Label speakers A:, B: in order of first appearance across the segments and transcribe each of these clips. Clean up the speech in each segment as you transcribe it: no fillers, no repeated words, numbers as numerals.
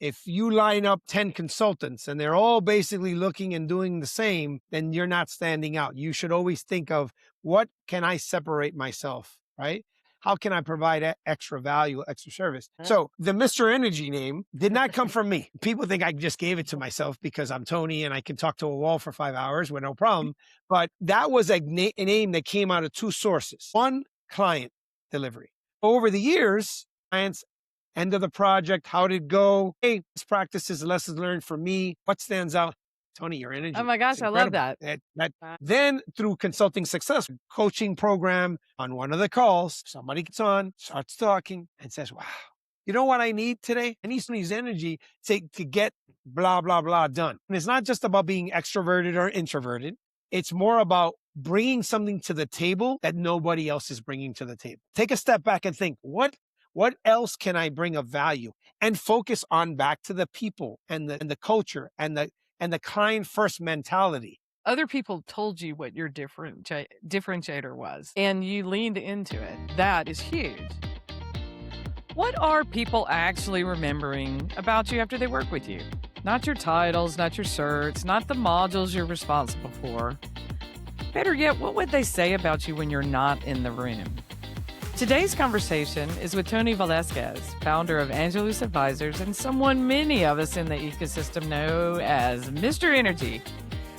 A: If you line up 10 consultants and they're all basically looking and doing the same, then you're not standing out. You should always think of, what can I separate myself, right? How can I provide extra value, extra service? So the Mr. Energy name did not come from me. People think I just gave it to myself because I'm Tony and I can talk to a wall for 5 hours with no problem. But that was a name that came out of two sources. One, client delivery. Over the years, clients, end of the project, how did it go? Hey, best practices, lessons learned for me. What stands out? Tony, your energy.
B: Oh my gosh, I love that.
A: Then through consulting success coaching program, on one of the calls, somebody gets on, starts talking and says, wow, you know what I need today? I need somebody's energy to get blah, blah, blah done. And it's not just about being extroverted or introverted. It's more about bringing something to the table that nobody else is bringing to the table. Take a step back and think, what else can I bring of value? And focus on back to the people and the culture and the client first mentality.
B: Other people told you what your differentiator was, and you leaned into it. That is huge. What are people actually remembering about you after they work with you? Not your titles, not your certs, not the modules you're responsible for. Better yet, what would they say about you when you're not in the room? Today's conversation is with Tony Velasquez, founder of Angelus Advisors and someone many of us in the ecosystem know as Mr. Energy.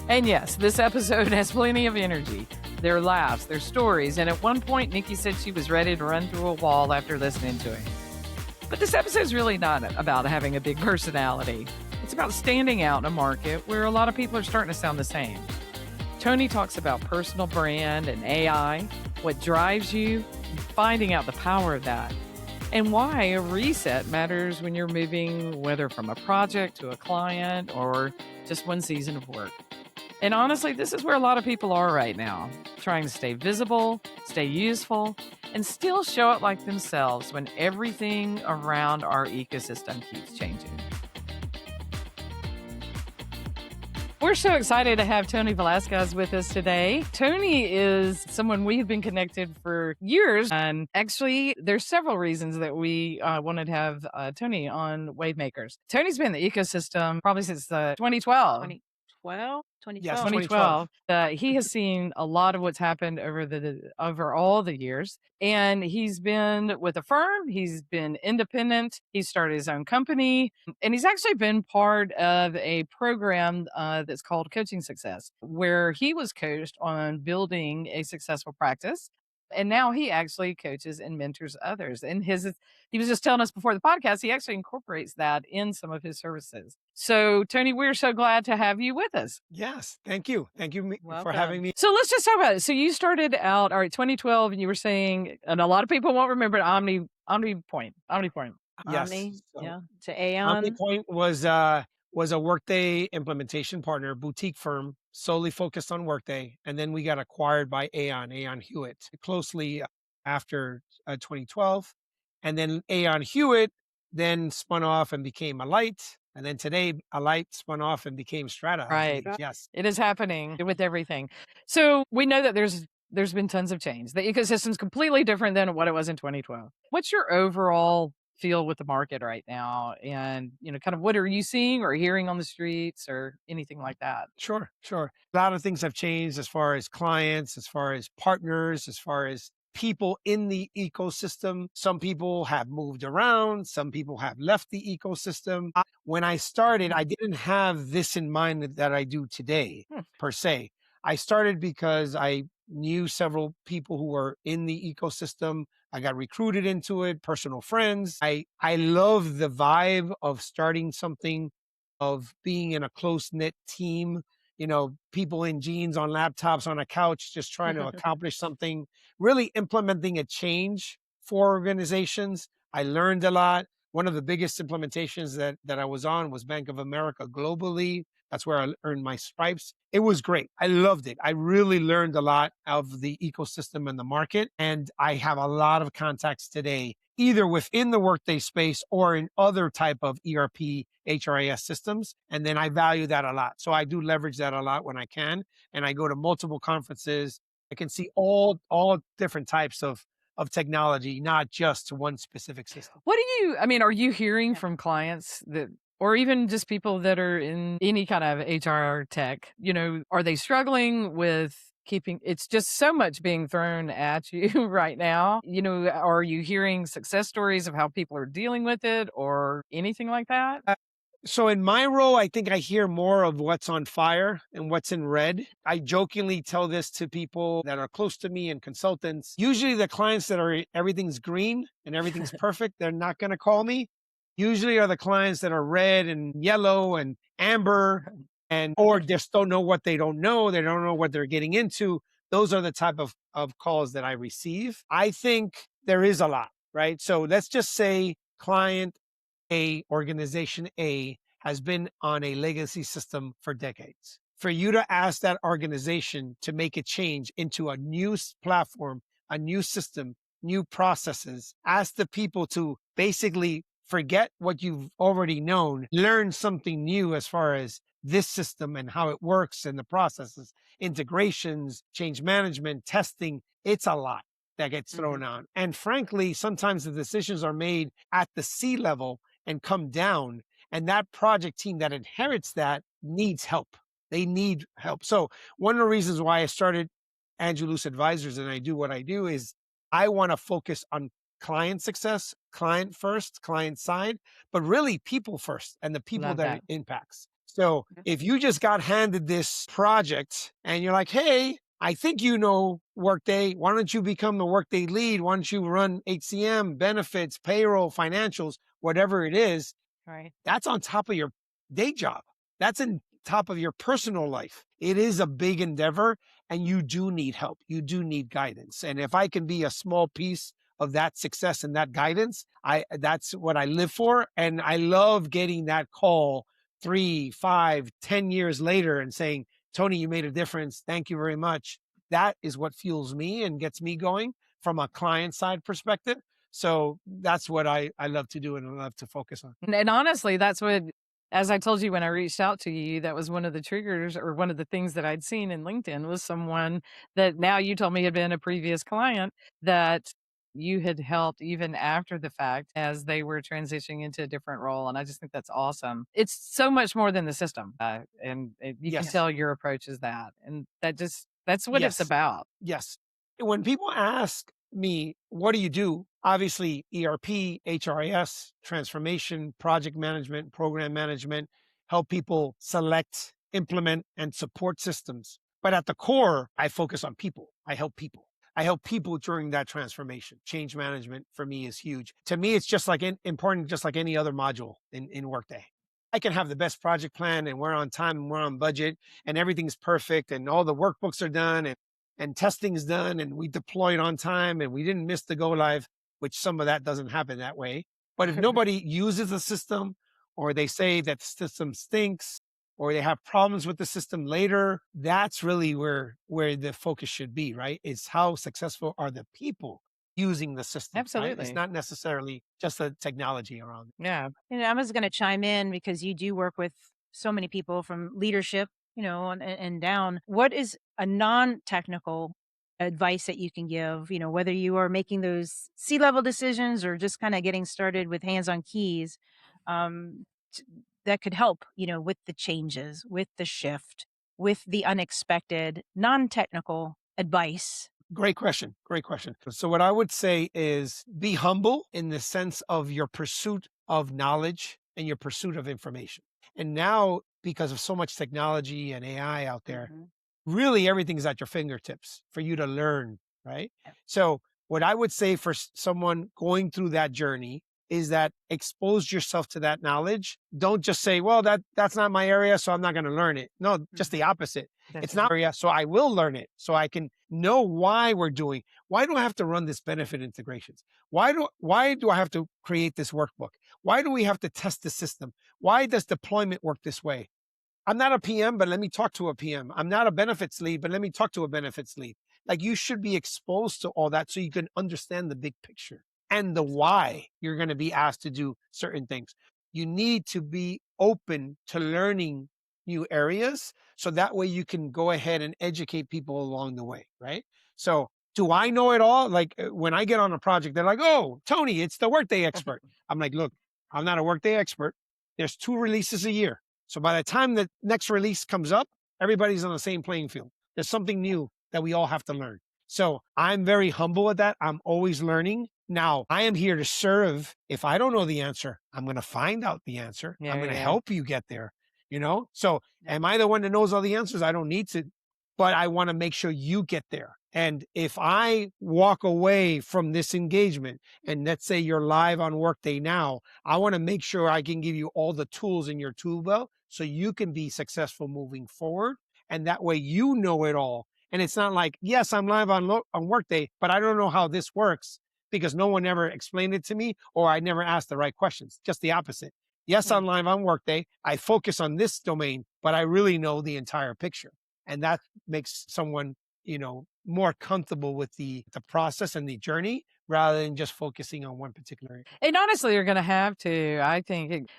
B: And yes, this episode has plenty of energy. There are laughs, there are stories, and at one point, Nicki said she was ready to run through a wall after listening to him. But this episode is really not about having a big personality. It's about standing out in a market where a lot of people are starting to sound the same. Tony talks about personal brand and AI, what drives you, finding out the power of that, and why a reset matters when you're moving, whether from a project to a client or just one season of work. And honestly, this is where a lot of people are right now, trying to stay visible, stay useful, and still show up like themselves when everything around our ecosystem keeps changing. We're so excited to have Tony Velasquez with us today. Tony is someone we have been connected for years. And actually, there's several reasons that we wanted to have Tony on WaveMakers. Tony's been in the ecosystem probably since 2012.
C: 2012?
A: Yes,
B: 2012. He has seen a lot of what's happened over all the years. And he's been with a firm. He's been independent. He started his own company. And he's actually been part of a program that's called Coaching Success, where he was coached on building a successful practice. And now he actually coaches and mentors others. And he was just telling us before the podcast, he actually incorporates that in some of his services. So, Tony, we're so glad to have you with us.
A: Yes. Thank you. Thank you for having me.
B: So let's just talk about it. So you started out, all right, 2012, and you were saying, and a lot of people won't remember Omnipoint.
A: Yes.
C: To Aon.
A: Omnipoint was a Workday implementation partner, boutique firm, solely focused on Workday. And then we got acquired by Aon Hewitt, closely after 2012. And then Aon Hewitt then spun off and became Alight. And then today, Alight spun off and became Strata.
B: Right.
A: Yes.
B: It is happening with everything. So we know that there's been tons of change. The ecosystem's completely different than what it was in 2012. What's your overall feel with the market right now? And, kind of what are you seeing or hearing on the streets or anything like that?
A: Sure. A lot of things have changed as far as clients, as far as partners, as far as people in the ecosystem. Some people have moved around. Some people have left the ecosystem. When I started, I didn't have this in mind that I do today, per se. I started because I knew several people who were in the ecosystem. I got recruited into it, personal friends. I love the vibe of starting something, of being in a close-knit team, people in jeans on laptops on a couch, just trying to accomplish something, really implementing a change for organizations. I learned a lot. One of the biggest implementations that I was on was Bank of America globally. That's where I earned my stripes. It was great. I loved it. I really learned a lot of the ecosystem and the market. And I have a lot of contacts today, either within the Workday space or in other type of ERP, HRIS systems. And then I value that a lot. So I do leverage that a lot when I can. And I go to multiple conferences. I can see all different types of technology, not just one specific system.
B: Are you hearing from clients that or even just people that are in any kind of HR tech, are they struggling with keeping it's just so much being thrown at you right now? Are you hearing success stories of how people are dealing with it or anything like that?
A: So in my role, I think I hear more of what's on fire and what's in red. I jokingly tell this to people that are close to me and consultants. Usually the clients that are everything's green and everything's perfect, they're not going to call me. Usually are the clients that are red and yellow and amber and or just don't know what they don't know. They don't know what they're getting into. Those are the type of calls that I receive. I think there is a lot, right? So let's just say client organization A has been on a legacy system for decades. For you to ask that organization to make a change into a new platform, a new system, new processes, ask the people to basically forget what you've already known, learn something new as far as this system and how it works and the processes, integrations, change management, testing. It's a lot that gets thrown on. And frankly, sometimes the decisions are made at the C level and come down. And that project team that inherits that needs help. They need help. So one of the reasons why I started Angelus Advisors and I do what I do is I want to focus on client success, client first, client side, but really people first and the people
B: Love
A: that
B: that.
A: it impacts. So if you just got handed this project and you're like, hey, I think you know Workday. Why don't you become the Workday lead? Why don't you run HCM, benefits, payroll, financials, whatever it is?
C: Right.
A: That's on top of your day job. That's on top of your personal life. It is a big endeavor and you do need help. You do need guidance. And if I can be a small piece of that success and that guidance, that's what I live for. And I love getting that call 3, 5, 10 years later and saying, Tony, you made a difference. Thank you very much. That is what fuels me and gets me going from a client side perspective. So that's what I love to do and I love to focus on.
B: And honestly, that's what, as I told you when I reached out to you, that was one of the triggers or one of the things that I'd seen in LinkedIn was someone that now you told me had been a previous client that you had helped even after the fact as they were transitioning into a different role. And I just think that's awesome. It's so much more than the system. You can
A: Yes.
B: tell your approach is that. And that's what it's
A: Yes.
B: about.
A: Yes. When people ask me, what do you do? Obviously, ERP, HRIS, transformation, project management, program management, help people select, implement, and support systems. But at the core, I focus on people. I help people. I help people during that transformation. Change management for me is huge. To me, it's just like important, just like any other module in Workday. I can have the best project plan and we're on time and we're on budget and everything's perfect and all the workbooks are done and testing is done and we deployed on time and we didn't miss the go live, which some of that doesn't happen that way. But if nobody uses the system or they say that the system stinks or they have problems with the system later, that's really where the focus should be, right? It's how successful are the people using the system. Right?
B: Absolutely.
A: It's not necessarily just the technology around it.
B: Yeah.
C: I was going to chime in because you do work with so many people from leadership, and down. What is a non-technical advice that you can give, whether you are making those C-level decisions or just kind of getting started with hands on keys, um, that could help, with the changes, with the shift, with the unexpected, non-technical advice?
A: Great question. Great question. So what I would say is be humble in the sense of your pursuit of knowledge and your pursuit of information. And now, because of so much technology and AI out there, really everything's at your fingertips for you to learn, right?
C: Yeah.
A: So what I would say for someone going through that journey is that expose yourself to that knowledge. Don't just say, well, that's not my area, so I'm not going to learn it. No, just the opposite. It's not area, so I will learn it. So I can know why we're doing. Why do I have to run this benefit integrations? Why do I have to create this workbook? Why do we have to test the system? Why does deployment work this way? I'm not a PM, but let me talk to a PM. I'm not a benefits lead, but let me talk to a benefits lead. Like you should be exposed to all that so you can understand the big picture and the why you're going to be asked to do certain things. You need to be open to learning new areas so that way you can go ahead and educate people along the way, right? So do I know it all? Like when I get on a project, they're like, oh, Tony, it's the Workday expert. I'm like, look, I'm not a Workday expert. there's 2 releases a year. So by the time the next release comes up, everybody's on the same playing field. There's something new that we all have to learn. So I'm very humble at that. I'm always learning. Now, I am here to serve. If I don't know the answer, I'm going to find out the answer. I'm going to help you get there, So am I the one that knows all the answers? I don't need to, but I want to make sure you get there. And if I walk away from this engagement, and let's say you're live on Workday now, I want to make sure I can give you all the tools in your tool belt so you can be successful moving forward. And that way you know it all. And it's not like, yes, I'm live on Workday, but I don't know how this works because no one ever explained it to me, or I never asked the right questions. Just the opposite. Yes, I'm live on Workday. I focus on this domain, but I really know the entire picture. And that makes someone, more comfortable with the process and the journey rather than just focusing on one particular area.
B: And honestly, you're going to have to. I think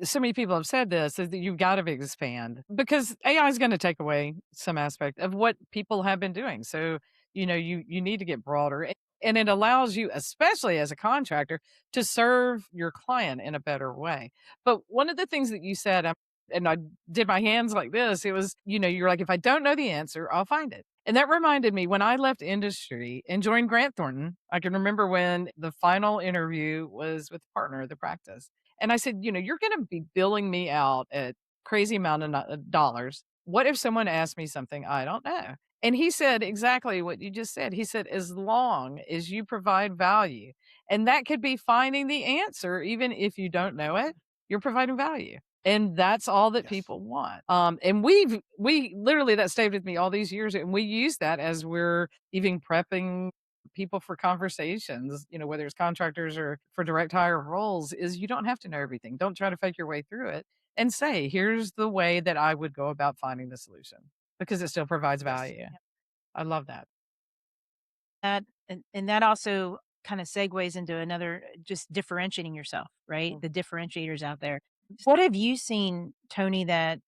B: so many people have said this, is that you've got to expand because AI is going to take away some aspect of what people have been doing. So, you need to get broader, and it allows you, especially as a contractor, to serve your client in a better way. But one of the things that you said, and I did my hands like this, it was, you're like, if I don't know the answer, I'll find it. And that reminded me when I left industry and joined Grant Thornton, I can remember when the final interview was with the partner of the practice. And I said, you're going to be billing me out at crazy amount of dollars. What if someone asked me something I don't know? And he said exactly what you just said. He said, as long as you provide value, and that could be finding the answer, even if you don't know it, you're providing value. And that's all that people want. And we literally, that stayed with me all these years. And we use that as we're even prepping people for conversations, whether it's contractors or for direct hire roles, is you don't have to know everything. Don't try to fake your way through it, and say, here's the way that I would go about finding the solution, because it still provides value.
C: Yes.
B: I love that.
C: And that also kind of segues into another, just differentiating yourself, right? The differentiators out there. What have you seen, Tony, that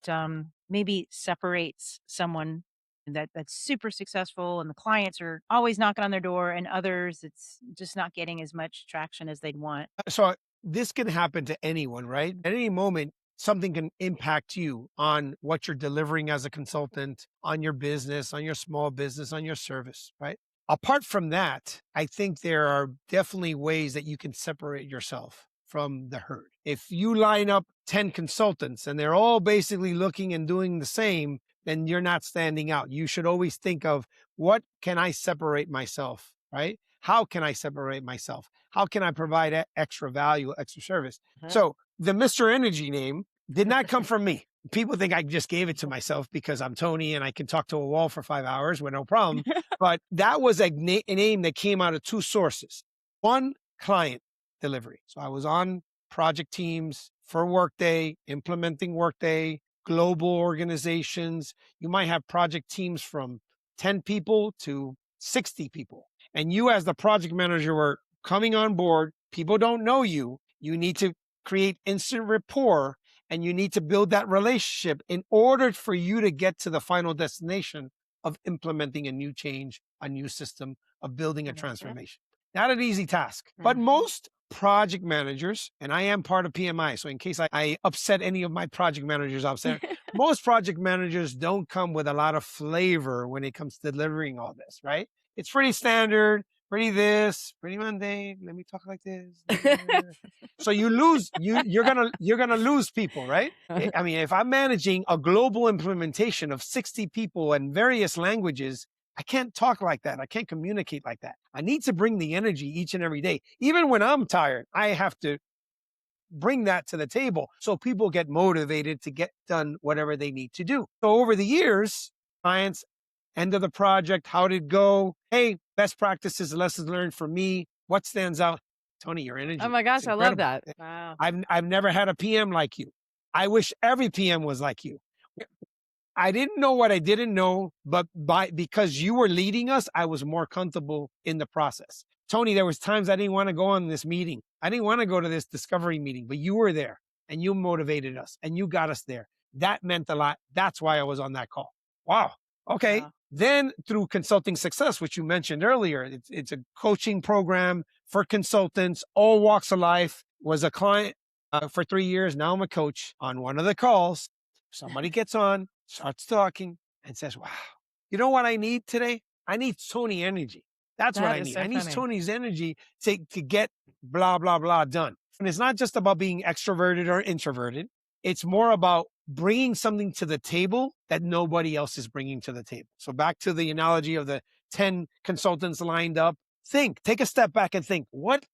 C: maybe separates someone that's super successful and the clients are always knocking on their door, and others it's just not getting as much traction as they'd want?
A: So this can happen to anyone, right? At any moment, something can impact you on what you're delivering as a consultant, on your business, on your small business, on your service, right? Apart from that, I think there are definitely ways that you can separate yourself from the herd. If you line up 10 consultants and they're all basically looking and doing the same, then you're not standing out. You should always think of, what can I separate myself, right? How can I separate myself? How can I provide extra value, extra service? So the Mr. Energy name did not come from me. People think I just gave it to myself because I'm Tony and I can talk to a wall for 5 hours with no problem. But that was a name that came out of 2 sources. One, client delivery. So I was on project teams for Workday, implementing Workday, global organizations. You might have project teams from 10 people to 60 people. And you, as the project manager, were coming on board. People don't know you. You need to create instant rapport, and you need to build that relationship in order for you to get to the final destination of implementing a new change, a new system, of building a transformation. Not an easy task, but most project managers, and I am part of PMI, so in case I upset any of my project managers out there, most project managers don't come with a lot of flavor when it comes to delivering all this, right? It's pretty standard, pretty this, pretty mundane. Let me talk like this. So you lose, you're gonna lose people, right? I mean, if I'm managing a global implementation of 60 people and various languages, I can't talk like that. I can't communicate like that. I need to bring the energy each and every day. Even when I'm tired, I have to bring that to the table so people get motivated to get done whatever they need to do. So over the years, clients, end of the project, how did it go? Hey, best practices, lessons learned from me. What stands out? Tony, your energy.
B: Oh my gosh, I love that. Wow.
A: I've never had a PM like you. I wish every PM was like you. I didn't know what I didn't know, but because you were leading us, I was more comfortable in the process. Tony, there was times I didn't want to go on this meeting. I didn't want to go to this discovery meeting, but you were there and you motivated us and you got us there. That meant a lot. That's why I was on that call. Wow. Okay. Wow. Then through Consulting Success, which you mentioned earlier, it's a coaching program for consultants, all walks of life. Was a client for 3 years. Now I'm a coach. On one of the calls, somebody gets on, starts talking, and says, wow, you know what I need today? I need Tony energy. That's what
B: That
A: I
B: is
A: need.
B: so
A: I need
B: funny.
A: Tony's energy to get blah, blah, blah done. And it's not just about being extroverted or introverted. It's more about bringing something to the table that nobody else is bringing to the table. So back to the analogy of the 10 consultants lined up, take a step back and think, what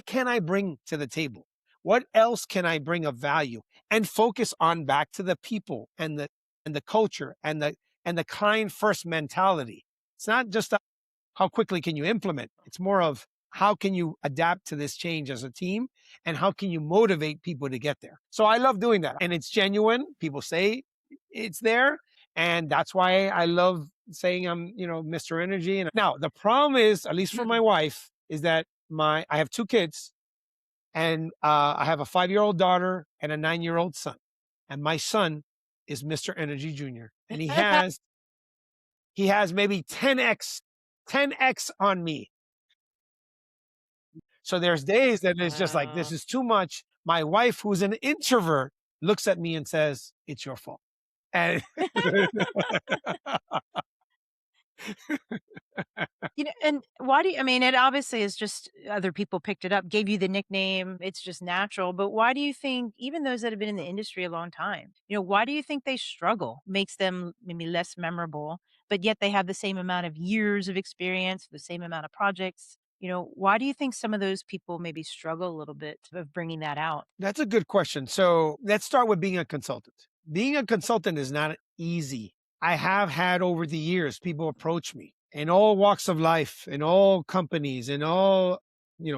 A: can I bring to the table? What else can I bring of value? And focus on back to the people and the culture and the client first mentality. It's not just how quickly can you implement. It's more of how can you adapt to this change as a team and how can you motivate people to get there. So I love doing that. And it's genuine. People say it's there. And that's why I love saying I'm, Mr. Energy. And now the problem is, at least for my wife, is that I have 2 kids and I have a 5-year-old daughter and a 9-year-old son. And my son is Mr. Energy Jr. And he has maybe 10x on me. So there's days that it's just like, this is too much. My wife, who's an introvert, looks at me and says, it's your fault. And
C: And why do you, I mean, it obviously is just other people picked it up, gave you the nickname. It's just natural. But why do you think, even those that have been in the industry a long time, why do you think they struggle? Makes them maybe less memorable, but yet they have the same amount of years of experience, the same amount of projects. Why do you think some of those people maybe struggle a little bit of bringing that out?
A: that's a good question. So let's start with being a consultant. Being a consultant is not easy. I have had over the years people approach me in all walks of life, in all companies, in all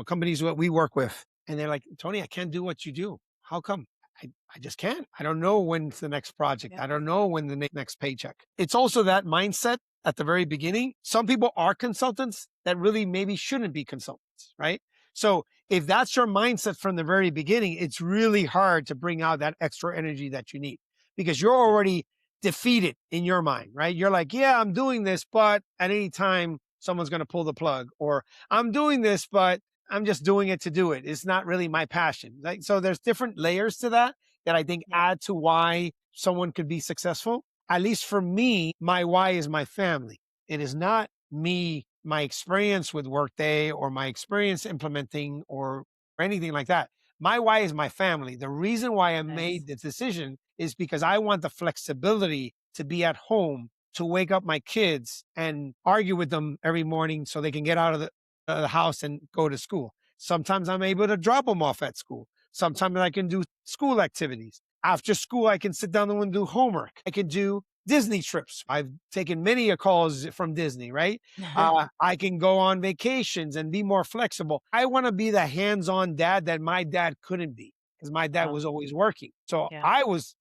A: companies that we work with, and they're like, Tony, I can't do what you do. How come? I just can't. I don't know when's the next project.
C: Yeah.
A: I don't know when the next paycheck. It's also that mindset at the very beginning. Some people are consultants that really maybe shouldn't be consultants, right? So if that's your mindset from the very beginning, it's really hard to bring out that extra energy that you need because you're already defeated in your mind, right? You're like, yeah, I'm doing this, but at any time someone's going to pull the plug, or I'm doing this, but I'm just doing it to do it. It's not really my passion. Like, so there's different layers to that I think
C: Yeah.
A: add to why someone could be successful. At least for me, my why is my family. It is not me, my experience with Workday or my experience implementing or anything like that. My why is my family. The reason why I
C: Nice.
A: made the decision is because I want the flexibility to be at home, to wake up my kids and argue with them every morning so they can get out of the house and go to school. Sometimes I'm able to drop them off at school. Sometimes I can do school activities. After school, I can sit down and do homework. I can do Disney trips. I've taken many calls from Disney, right? I can go on vacations and be more flexible. I want to be the hands-on dad that my dad couldn't be because my dad
C: Wow.
A: was always working. So
C: Yeah.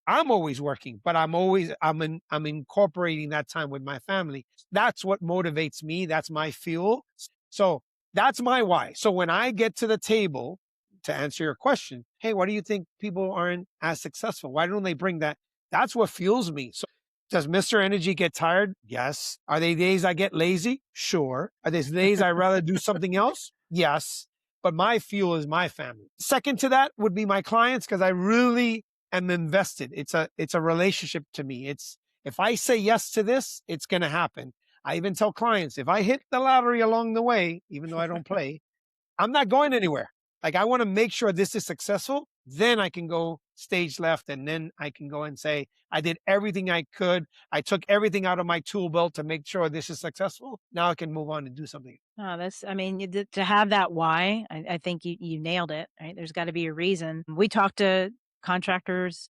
A: I'm always working, but I'm incorporating that time with my family. That's what motivates me. That's my fuel. So that's my why. So when I get to the table, to answer your question, hey, why do you think people aren't as successful? Why don't they bring that? That's what fuels me. So does Mr. Energy get tired? Yes. Are there days I get lazy? Sure. Are there days I'd rather do something else? Yes. But my fuel is my family. Second to that would be my clients because I really am invested. It's a relationship to me. It's if I say yes to this, it's going to happen. I even tell clients if I hit the lottery along the way, even though I don't play, I'm not going anywhere. Like I want to make sure this is successful. Then I can go stage left and then I can go and say, I did everything I could. I took everything out of my tool belt to make sure this is successful. Now I can move on and do something.
C: Oh, I mean, to have that why, I think you nailed it, right? There's got to be a reason. We talk to contractors,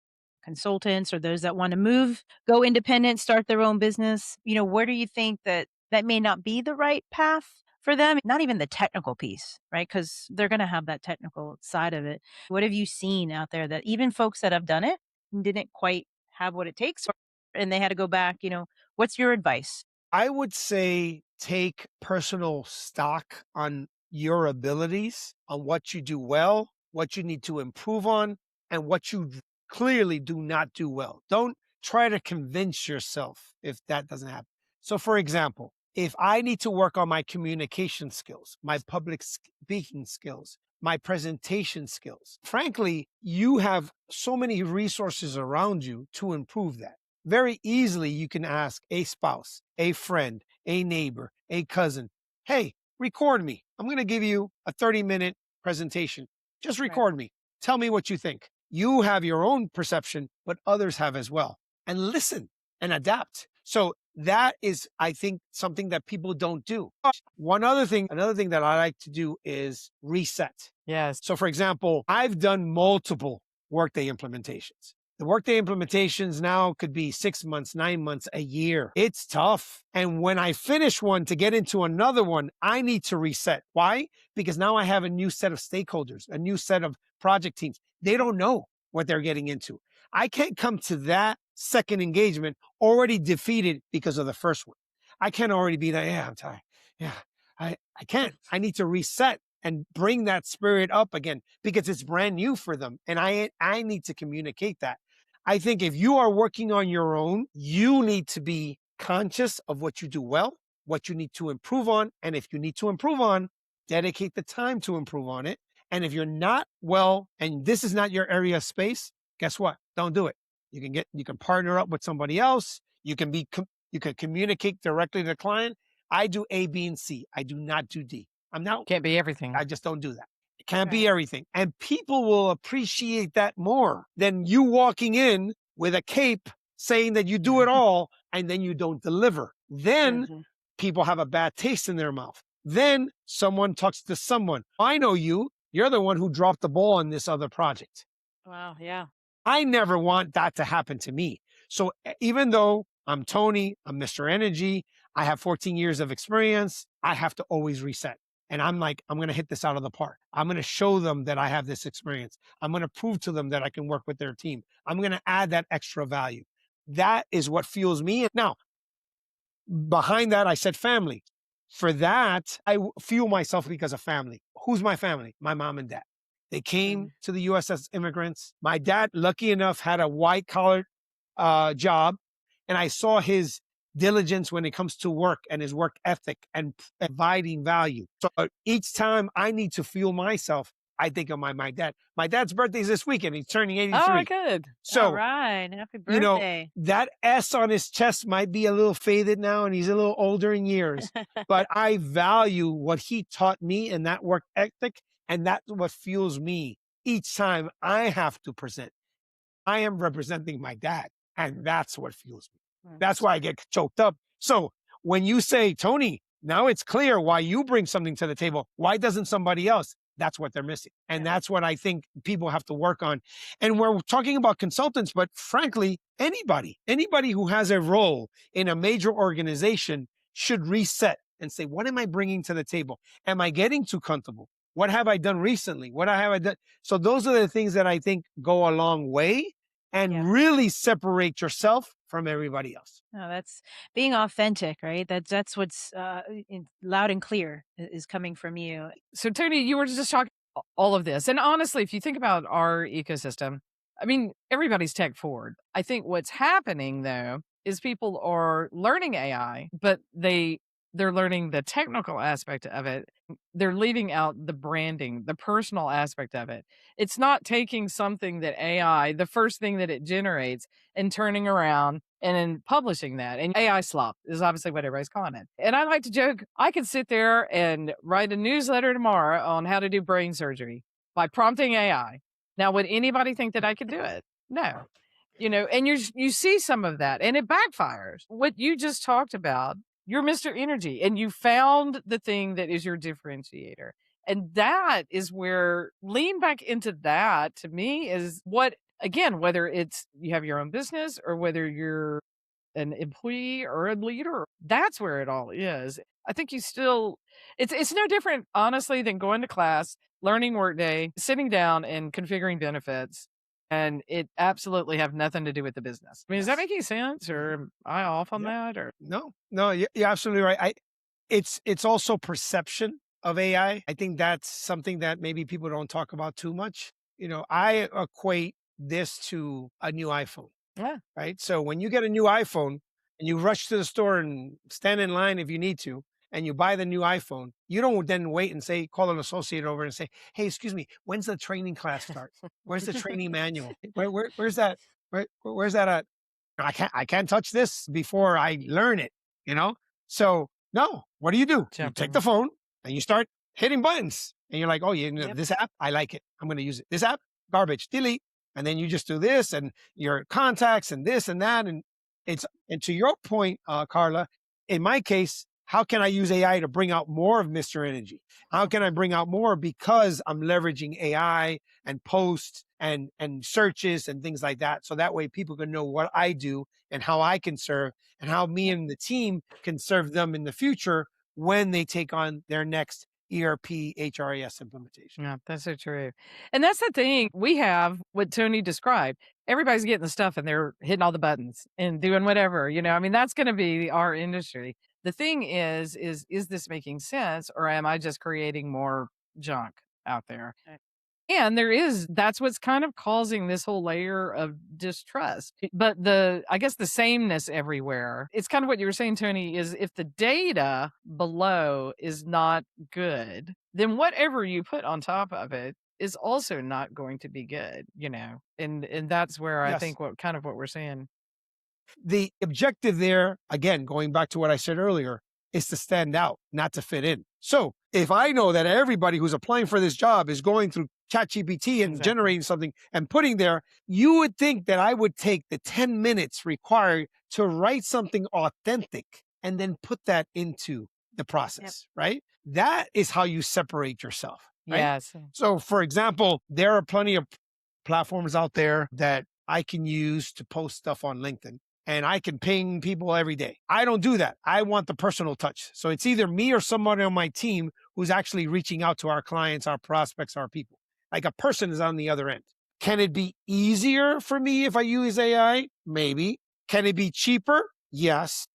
C: consultants, or those that want to move, go independent, start their own business. Where do you think that may not be the right path for them? Not even the technical piece, right? Because they're going to have that technical side of it. What have you seen out there that even folks that have done it didn't quite have what it takes and they had to go back? What's your advice?
A: I would say take personal stock on your abilities, on what you do well, what you need to improve on, and what you clearly do not do well. Don't try to convince yourself if that doesn't happen. So, for example, if I need to work on my communication skills, my public speaking skills, my presentation skills. Frankly, you have so many resources around you to improve that. Very easily, you can ask a spouse, a friend, a neighbor, a cousin, hey, record me. I'm going to give you a 30-minute presentation. Just record me. Tell me what you think. You have your own perception, but others have as well. And listen and adapt. So that is, I think, something that people don't do. Another thing that I like to do is reset.
B: Yes.
A: So for example, I've done multiple Workday implementations. The Workday implementations now could be 6 months, 9 months, a year. It's tough. And when I finish one to get into another one, I need to reset. Why? Because now I have a new set of stakeholders, a new set of project teams. They don't know what they're getting into. I can't come to that second engagement already defeated because of the first one. I can't already be like, yeah, I'm tired. Yeah, I can't. I need to reset and bring that spirit up again because it's brand new for them. And I need to communicate that. I think if you are working on your own, you need to be conscious of what you do well, what you need to improve on. And if you need to improve on, dedicate the time to improve on it. And if you're not well, and this is not your area of space, guess what? Don't do it. You can partner up with somebody else. You can communicate directly to the client. I do A, B, and C. I do not do D.
B: Can't be everything.
A: I just don't do that. It can't be everything. And people will appreciate that more than you walking in with a cape saying that you do it all and then you don't deliver. Then people have a bad taste in their mouth. Then someone talks to someone. I know you. You're the one who dropped the ball on this other project.
C: Wow. Yeah.
A: I never want that to happen to me. So even though I'm Tony, I'm Mr. Energy, I have 14 years of experience, I have to always reset. And I'm like, I'm going to hit this out of the park. I'm going to show them that I have this experience. I'm going to prove to them that I can work with their team. I'm going to add that extra value. That is what fuels me. Now, behind that, I said family. For that, I fuel myself because of family. Who's my family? My mom and dad. They came to the U.S. as immigrants. My dad, lucky enough, had a white-collar job, and I saw his diligence when it comes to work and his work ethic and providing value. So each time I need to fuel myself, I think of my dad. My dad's birthday is this weekend. He's turning 83.
B: Oh, good.
A: So,
C: all right. Happy birthday.
A: That S on his chest might be a little faded now and he's a little older in years, but I value what he taught me and that work ethic. And that's what fuels me each time I have to present. I am representing my dad, and that's what fuels me. That's why I get choked up. So when you say, Tony, now it's clear why you bring something to the table. Why doesn't somebody else? That's what they're missing. And that's what I think people have to work on. And we're talking about consultants, but frankly, anybody who has a role in a major organization should reset and say, what am I bringing to the table? Am I getting too comfortable? What have I done recently? What have I done? So those are the things that I think go a long way and really separate yourself from everybody else.
C: No, that's being authentic, right? That's what's loud and clear is coming from you.
B: So Tony, you were just talking all of this. And honestly, if you think about our ecosystem, I mean, everybody's tech forward. I think what's happening though is people are learning AI, but they're learning the technical aspect of it. They're leaving out the branding, the personal aspect of it. It's not taking something that AI, the first thing that it generates, and turning around and then publishing that. And AI slop is obviously what everybody's calling it. And I like to joke, I could sit there and write a newsletter tomorrow on how to do brain surgery by prompting AI. Now, would anybody think that I could do it? No. And you see some of that and it backfires. What you just talked about, you're Mr. Energy and you found the thing that is your differentiator. And that is where lean back into that to me is what, again, whether it's you have your own business or whether you're an employee or a leader, that's where it all is. I think you still, it's no different, honestly, than going to class, learning Workday, sitting down and configuring benefits. And it absolutely have nothing to do with the business. I mean, is that making sense, or am I off on that? Or
A: no, you're absolutely right. It's also perception of AI. I think that's something that maybe people don't talk about too much. I equate this to a new iPhone.
B: Yeah.
A: Right. So when you get a new iPhone and you rush to the store and stand in line if you need to, and you buy the new iPhone, you don't then wait and say, call an associate over and say, hey, excuse me, when's the training class start? Where's the training manual? Where's that? Where's that at? I can't touch this before I learn it, you know? So no, what do? You
B: Jump
A: take
B: in.
A: the phone and you start hitting buttons and you're like, oh, this app, I like it. I'm going to use it. This app, garbage, delete. And then you just do this and your contacts and this and that. And and to your point, Carla, in my case, how can I use AI to bring out more of Mr. Energy? How can I bring out more because I'm leveraging AI and posts and searches and things like that. So that way people can know what I do and how I can serve and how me and the team can serve them in the future when they take on their next ERP HRIS implementation.
B: Yeah, that's so true. And that's the thing. We have what Tony described. Everybody's getting the stuff and they're hitting all the buttons and doing whatever, I mean, that's going to be our industry. The thing is this making sense, or am I just creating more junk out there?
C: Right.
B: And that's what's kind of causing this whole layer of distrust. But I guess the sameness everywhere, it's kind of what you were saying, Tony, is if the data below is not good, then whatever you put on top of it is also not going to be good, and that's where I
A: Yes.
B: think what we're saying.
A: The objective there, again, going back to what I said earlier, is to stand out, not to fit in. So if I know that everybody who's applying for this job is going through ChatGPT and
B: Exactly.
A: generating something and putting there, you would think that I would take the 10 minutes required to write something authentic and then put that into the process, right? That is how you separate yourself. Right?
B: Yes.
A: So for example, there are plenty of platforms out there that I can use to post stuff on LinkedIn. And I can ping people every day. I don't do that. I want the personal touch. So it's either me or somebody on my team who's actually reaching out to our clients, our prospects, our people. Like a person is on the other end. Can it be easier for me if I use AI? Maybe. Can it be cheaper? Yes.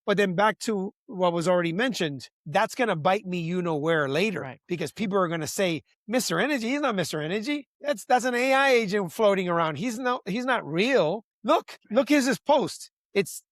A: But then back to what was already mentioned, that's going to bite me where later.
B: Right.
A: Because people are going to say, Mr. Energy, he's not Mr. Energy. That's an AI agent floating around. He's not real. Look, here's his post. It's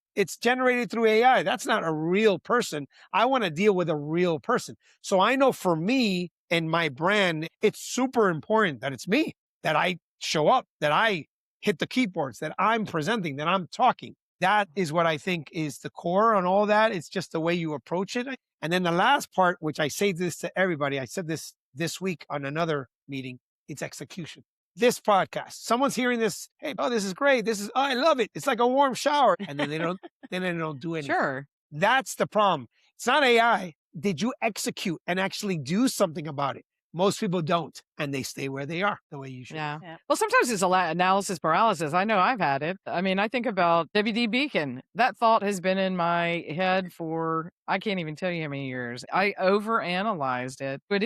A: generated through AI. That's not a real person. I want to deal with a real person. So I know for me and my brand, it's super important that it's me, that I show up, that I hit the keyboards, that I'm presenting, that I'm talking. That is what I think is the core on all that. It's just the way you approach it. And then the last part, which I say this to everybody, I said this week on another meeting, it's execution. This podcast, someone's hearing this, hey, oh, this is great. I love it. It's like a warm shower. And then they don't do anything.
B: Sure.
A: That's the problem. It's not AI. Did you execute and actually do something about it? Most people don't, and they stay where they are the way you should.
B: Yeah. Well, sometimes it's analysis paralysis. I know I've had it. I mean, I think about WD Beacon. That thought has been in my head for, I can't even tell you how many years. I overanalyzed it. But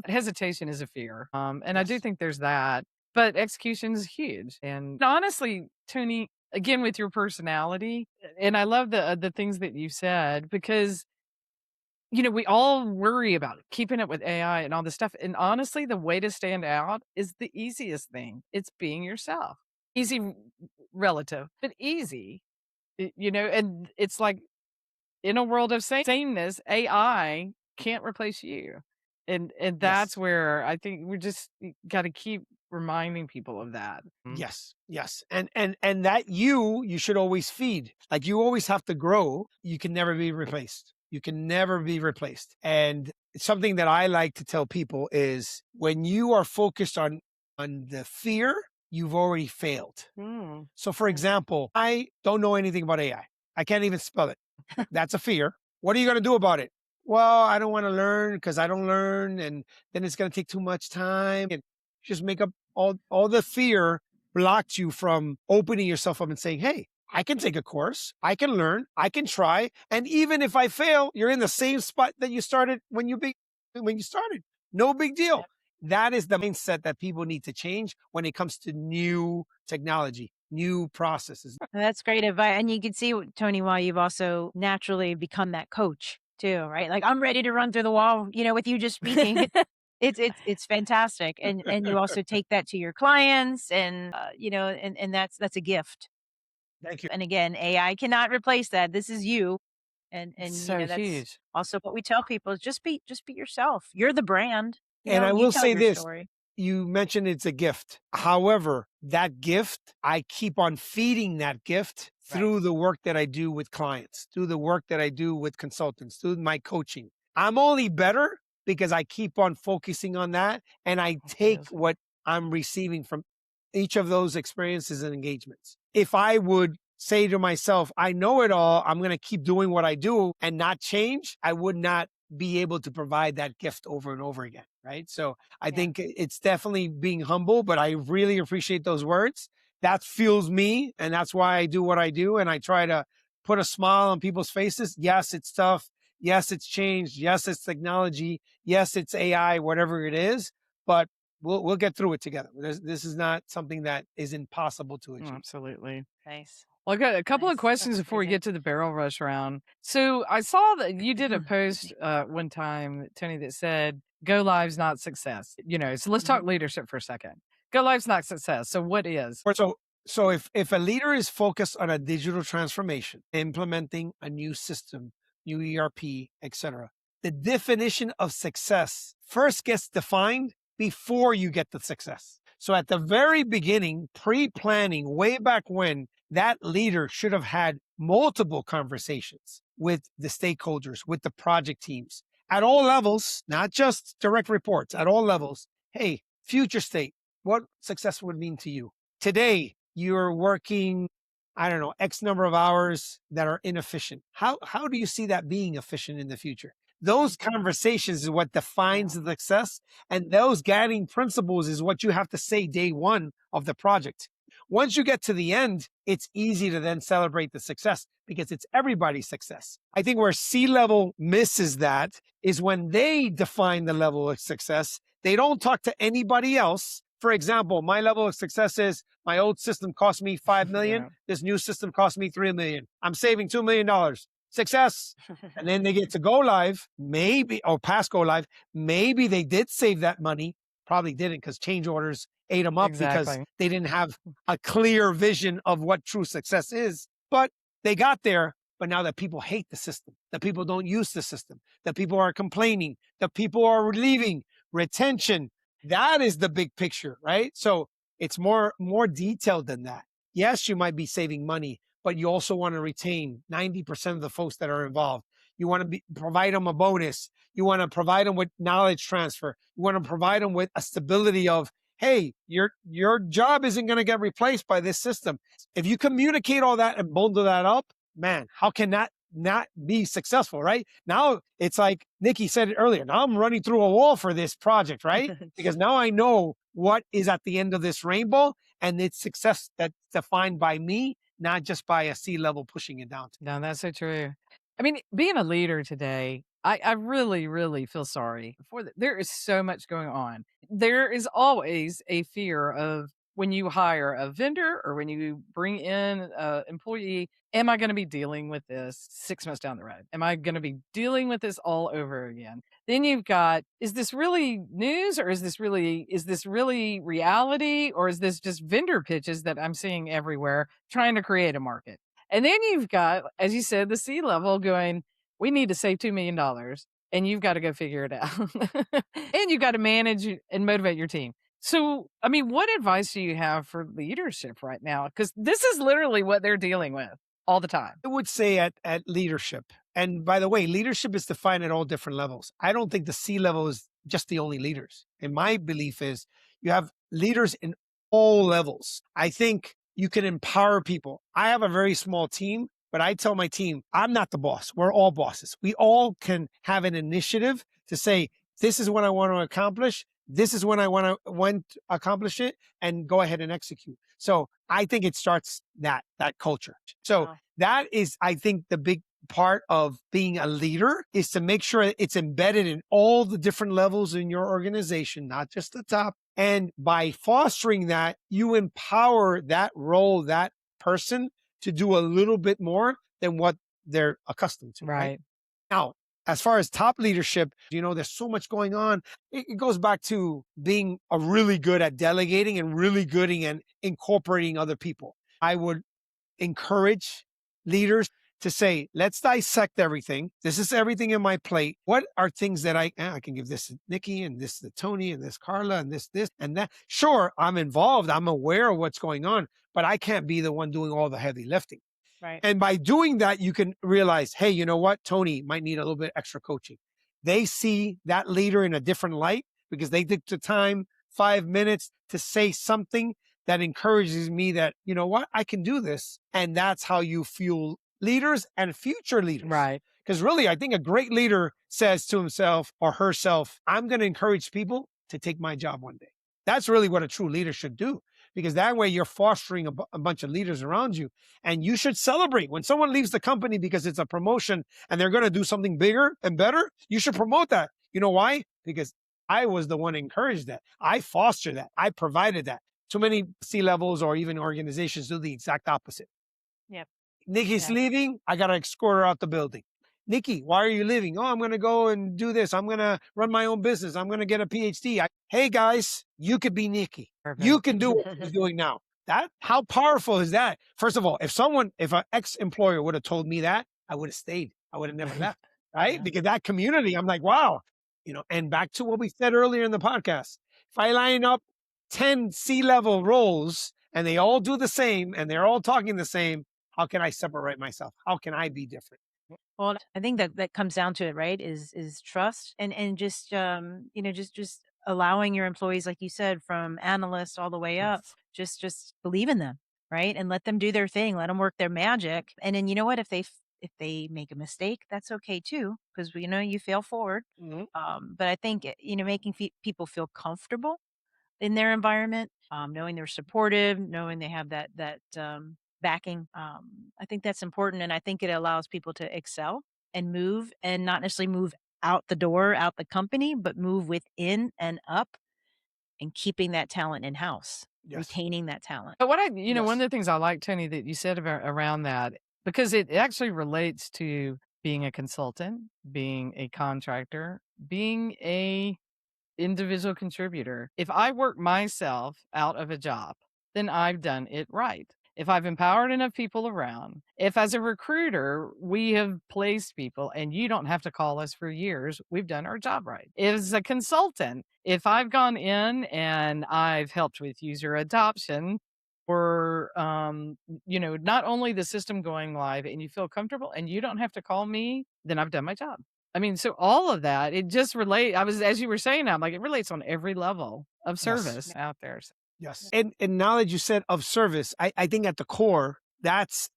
B: hesitation is a fear. And I do think there's that. But execution is huge. And honestly, Tony, again, with your personality, and I love the things that you said, because we all worry about keeping up with AI and all this stuff. And honestly, the way to stand out is the easiest thing. It's being yourself. Easy relative, but easy. And it's like in a world of sameness, AI can't replace you. And that's where I think we just got to keep reminding people of that.
A: Yes. And that you should always feed. Like you always have to grow. You can never be replaced. You can never be replaced. And something that I like to tell people is when you are focused on the fear, you've already failed. So for example, I don't know anything about AI. I can't even spell it. That's a fear. What are you going to do about it? Well, I don't want to learn because I don't learn. And then it's going to take too much time. And just make up all the fear blocked you from opening yourself up and saying, hey, I can take a course, I can learn, I can try. And even if I fail, you're in the same spot that you started when you started. No big deal. That is the mindset that people need to change when it comes to new technology, new processes.
C: That's great advice. And you can see, Tony, why you've also naturally become that coach too, right? Like I'm ready to run through the wall, with you just speaking. It's fantastic. And you also take that to your clients and, and that's a gift.
A: Thank you.
C: And again, AI cannot replace that. This is you. And
B: So
C: that's
B: huge.
C: also what we tell people is just be yourself. You're the brand.
A: And I
C: You
A: will
C: tell
A: say
C: your
A: this,
C: story.
A: you mentioned it's a gift. However, that gift, I keep on feeding that gift
C: Right.
A: through the work that I do with clients, through the work that I do with consultants, through my coaching. I'm only better because I keep on focusing on that and I
B: That's
A: take
B: amazing.
A: what I'm receiving from each of those experiences and engagements. If I would say to myself, I know it all, I'm going to keep doing what I do and not change, I would not be able to provide that gift over and over again. Right. So I
C: Yeah.
A: think it's definitely being humble, but I really appreciate those words. That fuels me. And that's why I do what I do. And I try to put a smile on people's faces. Yes, it's tough. Yes, it's changed. Yes, it's technology. Yes, it's AI, whatever it is. But we'll get through it together. This is not something that is impossible to achieve.
B: Absolutely.
C: Nice.
B: Well, I got a couple of
C: Nice.
B: questions
C: That's
B: before we
C: amazing.
B: get to the barrel rush round. So I saw that you did a post one time, Tony, that said, "Go live's not success." So let's talk
C: Mhm.
B: leadership for a second. Go live's not success. So what is?
A: Or so if a leader is focused on a digital transformation, implementing a new system, new ERP, etc., the definition of success first gets defined before you get the success. So at the very beginning, pre-planning, way back when, that leader should have had multiple conversations with the stakeholders, with the project teams at all levels, not just direct reports, at all levels. Hey, future state, what success would mean to you? Today, you're working, I don't know, X number of hours that are inefficient. How do you see that being efficient in the future? Those conversations is what defines the success. And those guiding principles is what you have to say day one of the project. Once you get to the end, it's easy to then celebrate the success because it's everybody's success. I think where C-level misses that is when they define the level of success, they don't talk to anybody else. For example, my level of success is my old system cost me 5 million.
B: Yeah.
A: This new system cost me 3 million. I'm saving $2 million. Success. And then they get to go live, maybe, or past go live. Maybe they did save that money. Probably didn't because change orders ate them up because
B: Exactly.
A: they didn't have a clear vision of what true success is. But they got there. But now that people hate the system, that people don't use the system, that people are complaining, that people are leaving, retention, that is the big picture, right? So it's more detailed than that. Yes, you might be saving money, but you also want to retain 90% of the folks that are involved. You want to provide them a bonus. You want to provide them with knowledge transfer. You want to provide them with a stability of, hey, your job isn't going to get replaced by this system. If you communicate all that and bundle that up, man, how can that not be successful, right? Now it's like Nicki said it earlier. Now I'm running through a wall for this project, right? Because now I know what is at the end of this rainbow and it's success that's defined by me, not just by a C-level pushing it down.
B: No, that's so true. I mean, being a leader today, I really, really feel sorry for there is so much going on. There is always a fear of when you hire a vendor or when you bring in an employee, am I going to be dealing with this 6 months down the road? Am I going to be dealing with this all over again? Then you've got, is this really news or is this really reality or is this just vendor pitches that I'm seeing everywhere trying to create a market? And then you've got, as you said, the C-level going, we need to save $2 million and you've got to go figure it out. And you've got to manage and motivate your team. So, I mean, what advice do you have for leadership right now? Because this is literally what they're dealing with all the time.
A: I would say at leadership. And by the way, leadership is defined at all different levels. I don't think the C-level is just the only leaders. And my belief is you have leaders in all levels. I think you can empower people. I have a very small team, but I tell my team, I'm not the boss. We're all bosses. We all can have an initiative to say, this is what I want to accomplish. This is when I want to accomplish it and go ahead and execute. So I think it starts that culture. So
C: Wow.
A: that is, I think, the big part of being a leader is to make sure it's embedded in all the different levels in your organization, not just the top. And by fostering that, you empower that role, that person to do a little bit more than what they're accustomed to. Right? Now, as far as top leadership, there's so much going on. It goes back to being really good at delegating and really good at incorporating other people. I would encourage leaders to say, let's dissect everything. This is everything in my plate. What are things that I can give this to Nicki and this to Tony and this Carla and this and that. Sure, I'm involved. I'm aware of what's going on, but I can't be the one doing all the heavy lifting.
C: Right.
A: And by doing that, you can realize, hey, you know what? Tony might need a little bit extra coaching. They see that leader in a different light because they took the time, 5 minutes to say something that encourages me that, you know what, I can do this. And that's how you fuel leaders and future leaders.
B: Right.
A: Because really, I think a great leader says to himself or herself, I'm going to encourage people to take my job one day. That's really what a true leader should do, because that way you're fostering a bunch of leaders around you. And you should celebrate when someone leaves the company because it's a promotion and they're going to do something bigger and better. You should promote that. You know why? Because I was the one who encouraged that. I fostered that. I provided that. Too many C-levels or even organizations do the exact opposite.
C: Yep.
A: Nicki's leaving. I got to escort her out the building. Nicki, why are you leaving? Oh, I'm going to go and do this. I'm going to run my own business. I'm going to get a PhD. Hey, guys, you could be Nicki.
B: Perfect.
A: You can do what she's doing now. How powerful is that? First of all, if an ex-employer would have told me that, I would have stayed. I would have never left, right?
C: Yeah.
A: Because that community, I'm like, wow. And back to what we said earlier in the podcast, if I line up 10 C-level roles and they all do the same and they're all talking the same, how can I separate myself? How can I be different?
C: Well, I think that comes down to it, right? Is trust and just just allowing your employees, like you said, from analysts all the way up, just believe in them, right? And let them do their thing, let them work their magic. And then you know what? If they make a mistake, that's okay too, because you fail forward.
A: Mhm.
C: But I think making people feel comfortable in their environment, knowing they're supportive, knowing they have that backing. I think that's important, and I think it allows people to excel and move, and not necessarily move out the door, out the company, but move within and up, and keeping that talent in house,
A: Yes.
C: retaining that talent.
B: But one of
A: Yes.
B: the things I like, Tony, that you said around that, because it actually relates to being a consultant, being a contractor, being a individual contributor. If I work myself out of a job, then I've done it right. If I've empowered enough people around, if as a recruiter, we have placed people and you don't have to call us for years, we've done our job right. As a consultant, if I've gone in and I've helped with user adoption or, not only the system going live and you feel comfortable and you don't have to call me, then I've done my job. I mean, so all of that, it just as you were saying, I'm like, it relates on every level of service out there.
A: Yes. And now that you said of service, I think at the core, that's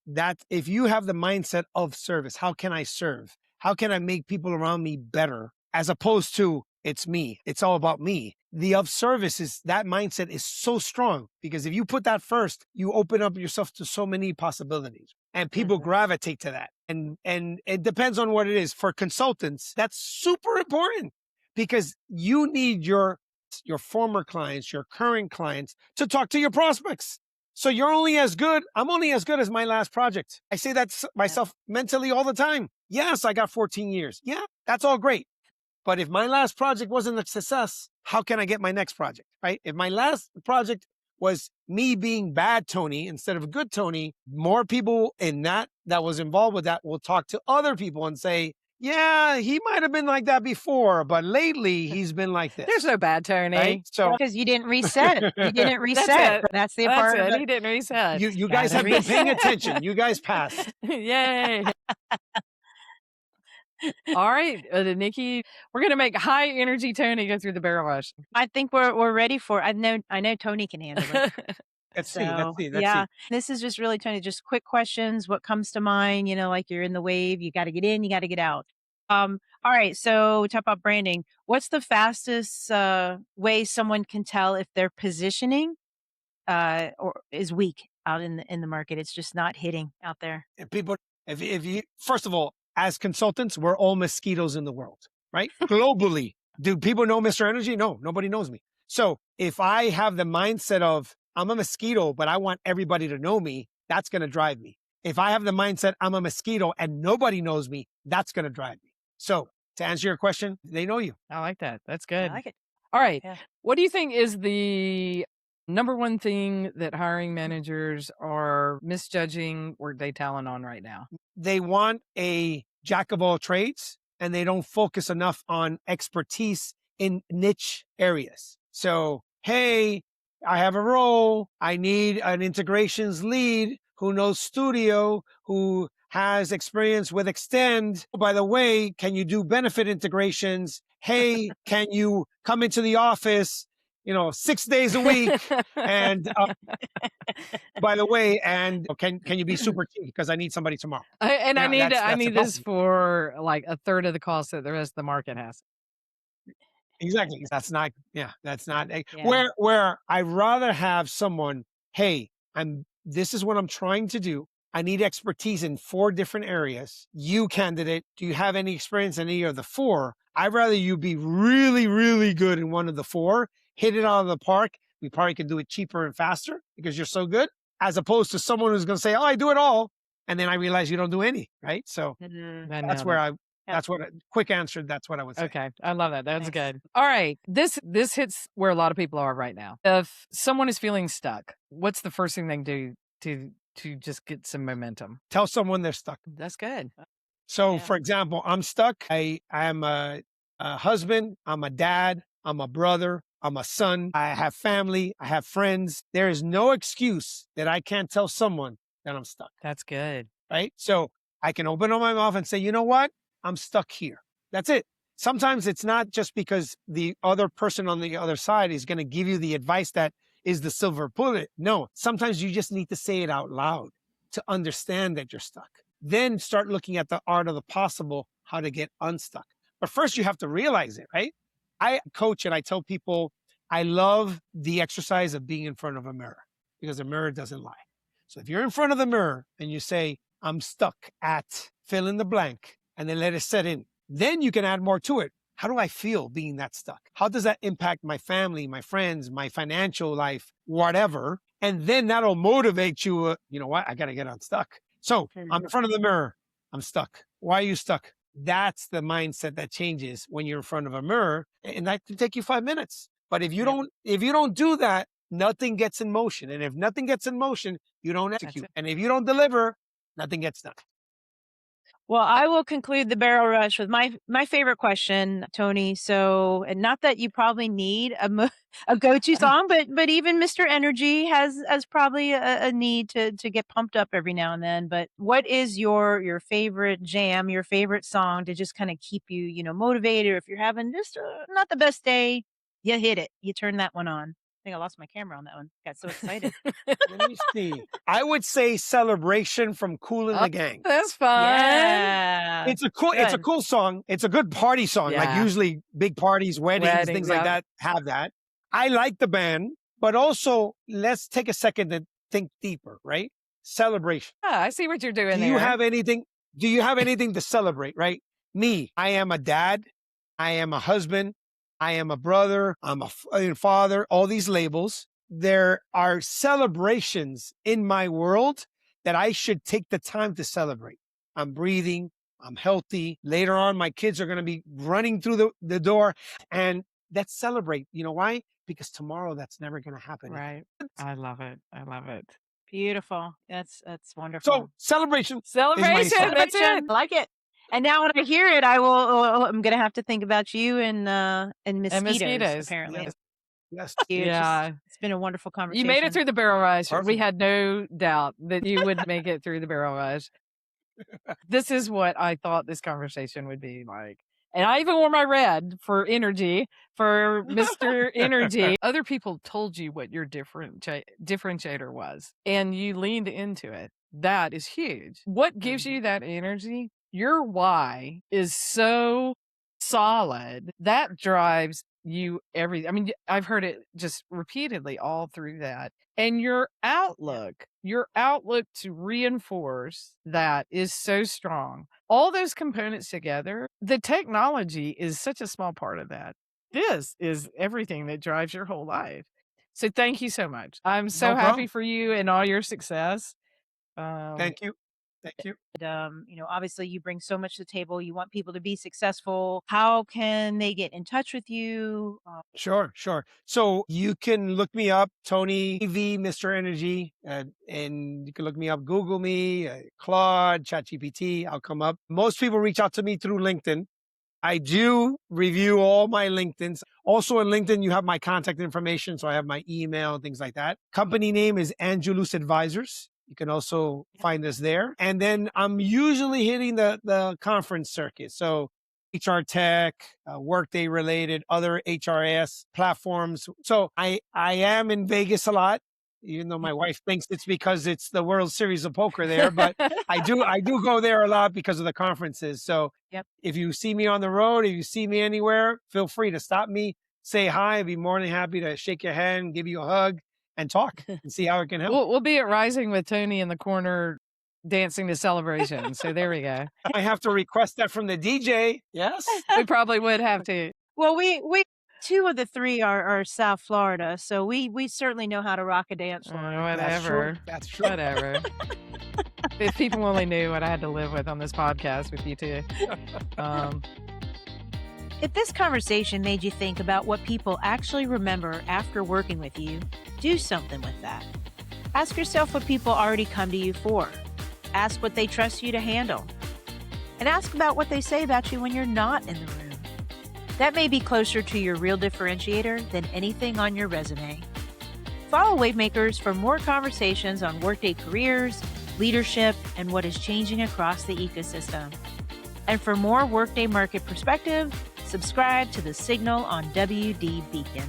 A: if you have the mindset of service, how can I serve? How can I make people around me better? As opposed to it's me, it's all about me. The of service that mindset is so strong, because if you put that first, you open up yourself to so many possibilities and people gravitate to that. And it depends on what it is. For consultants, that's super important, because you need your former clients, your current clients to talk to your prospects. So I'm only as good as my last project. I say that to myself mentally all the time. Yes, I got 14 years. Yeah, that's all great. But if my last project wasn't a success, how can I get my next project, right? If my last project was me being bad Tony instead of good Tony, more people in that was involved with that will talk to other people and say, yeah, he might have been like that before, but lately he's been like this.
B: There's no bad Tony.
A: Right? So
C: Because you didn't reset. You didn't reset.
B: That's it.
C: That's the
B: That's
C: part of
B: it.
C: it.
B: He didn't reset.
A: you guys have been paying attention. You guys passed.
B: Yay. All right, Nicki, we're going to make high energy Tony go through the barrel rush.
C: I think we're ready for it. I know Tony can handle it.
A: Let's see.
C: This is just really, Tony, just quick questions. What comes to mind? Like you're in the wave, you got to get in, you got to get out. All right. So we talk about branding. What's the fastest way someone can tell if their positioning or is weak out in the market? It's just not hitting out there.
A: And people, if you, first of all, as consultants, we're all mosquitoes in the world, right? Globally. Do people know Mr. Energy? No, nobody knows me. So if I have the mindset of I'm a mosquito, but I want everybody to know me, that's going to drive me. If I have the mindset I'm a mosquito and nobody knows me, that's going to drive me. So to answer your question, they know you.
B: I like that. That's good.
C: I like it.
B: All right.
C: Yeah.
B: What do you think is the Number one thing that hiring managers are misjudging Workday talent on right now.
A: They want a jack of all trades and they don't focus enough on expertise in niche areas. So, hey, I have a role. I need an integrations lead who knows Studio, who has experience with Extend. Oh, by the way, can you do benefit integrations? Hey, can you come into the office, 6 days a week? And by the way, and can you be super cheap because I need somebody tomorrow?
B: I need this
A: problem.
B: for like a third of the cost that the rest of the market has.
A: Exactly. That's not,
C: Yeah.
A: where I'd rather have someone, hey, this is what I'm trying to do. I need expertise in 4 different areas. You candidate, do you have any experience in any of the 4? I'd rather you be really, really good in one of the 4, hit it out of the park. We probably could do it cheaper and faster because you're so good, as opposed to someone who's going to say, oh, I do it all. And then I realize you don't do any, right? So that's where that's what quick answer. That's what I would say.
B: Okay. I love that. That's
C: Nice.
B: good. All right. This hits where a lot of people are right now. If someone is feeling stuck, what's the first thing they can do to just get some momentum?
A: Tell someone they're stuck.
B: That's good.
A: So,
C: Yeah.
A: for example, I'm stuck. I'm a husband. I'm a dad. I'm a brother. I'm a son. I have family. I have friends. There is no excuse that I can't tell someone that I'm stuck,
B: That's good.
A: right? So I can open up my mouth and say, you know what? I'm stuck here. That's it. Sometimes it's not just because the other person on the other side is going to give you the advice that is the silver bullet. No, sometimes you just need to say it out loud to understand that you're stuck. Then start looking at the art of the possible, how to get unstuck. But first you have to realize it, right? I coach and I tell people, I love the exercise of being in front of a mirror because the mirror doesn't lie. So if you're in front of the mirror and you say, I'm stuck at fill in the blank, and then let it set in, then you can add more to it. How do I feel being that stuck? How does that impact my family, my friends, my financial life, whatever? And then that'll motivate you. You know what? I got to get unstuck. So I'm in front of the mirror. I'm stuck. Why are you stuck? That's the mindset that changes when you're in front of a mirror, and that can take you 5 minutes. But if you don't do that, nothing gets in motion. And if nothing gets in motion, you don't execute. And if you don't deliver, nothing gets done.
C: Well, I will conclude the barrel rush with my favorite question, Tony. So, and not that you probably need a go-to song, but even Mr. Energy has probably a need to get pumped up every now and then. But what is your favorite jam, your favorite song to just kind of keep you, motivated? Or if you're having just not the best day, you hit it, you turn that one on. I think I lost my camera on that one. Got so excited.
A: Let me see. I would say Celebration from Kool and the Gang.
B: That's fun.
C: Yeah.
A: It's a cool song. It's a good party song. Like
B: Yeah.
A: usually big parties, weddings, things like that have that. I like the band, but also let's take a second to think deeper, right? Celebration.
B: Ah, I see what you're doing
A: Do
B: there.
A: you have anything to celebrate, right? Me, I am a dad. I am a husband. I am a brother. I'm a father, all these labels. There are celebrations in my world that I should take the time to celebrate. I'm breathing. I'm healthy. Later on, my kids are going to be running through the door, and let's celebrate. You know why? Because tomorrow that's never going to happen.
B: Right. I love it. I love it.
C: Beautiful. That's wonderful.
A: So celebration.
B: Celebration.
A: song.
B: That's it.
C: I like it. And now when I hear it, I'm gonna have to think about you and mosquitoes. Apparently,
B: Yes.
A: Yes.
B: Yeah.
C: it's been a wonderful conversation.
B: You made it through the barrel rush. We
A: Perfect.
B: had no doubt that you would make it through the barrel rush. This is what I thought this conversation would be like. And I even wore my red for energy, for Mr. Energy. Other people told you what your differentiator was, and you leaned into it. That is huge. What gives you that energy? Your why is so solid. That drives you I mean, I've heard it just repeatedly all through that. And your outlook to reinforce that is so strong. All those components together, the technology is such a small part of that. This is everything that drives your whole life. So thank you so much. I'm so
A: No
B: happy
A: problem.
B: for you and all your success.
A: Thank you. Thank you.
C: Obviously you bring so much to the table. You want people to be successful. How can they get in touch with you?
A: Sure, sure. So you can look me up, Tony V, Mr. Energy, and you can look me up, Google me, Claude, ChatGPT, I'll come up. Most people reach out to me through LinkedIn. I do review all my LinkedIns. Also in LinkedIn, you have my contact information. So I have my email and things like that. Company name is Angelus Advisors. You can also find us there. And then I'm usually hitting the conference circuit. So HR tech, Workday related, other HRS platforms. So I am in Vegas a lot, even though my wife thinks it's because it's the World Series of Poker there, but I do go there a lot because of the conferences. So
C: Yep.
A: if you see me on the road, if you see me anywhere, feel free to stop me, say hi. I'd be more than happy to shake your hand, give you a hug, and talk and see how it can help.
B: We'll be at Rising with Tony in the corner dancing to Celebration. So there we go.
A: I have to request that from the DJ. Yes.
B: We probably would have to.
C: Well, we 2 of the 3 are South Florida, so we certainly know how to rock a dance floor.
B: Whatever.
A: That's true.
B: Whatever. If people only knew what I had to live with on this podcast with you two.
C: If this conversation made you think about what people actually remember after working with you, do something with that. Ask yourself what people already come to you for. Ask what they trust you to handle. And ask about what they say about you when you're not in the room. That may be closer to your real differentiator than anything on your resume. Follow WaveMakers for more conversations on Workday careers, leadership, and what is changing across the ecosystem. And for more Workday market perspective, subscribe to The Signal on WD Beacon.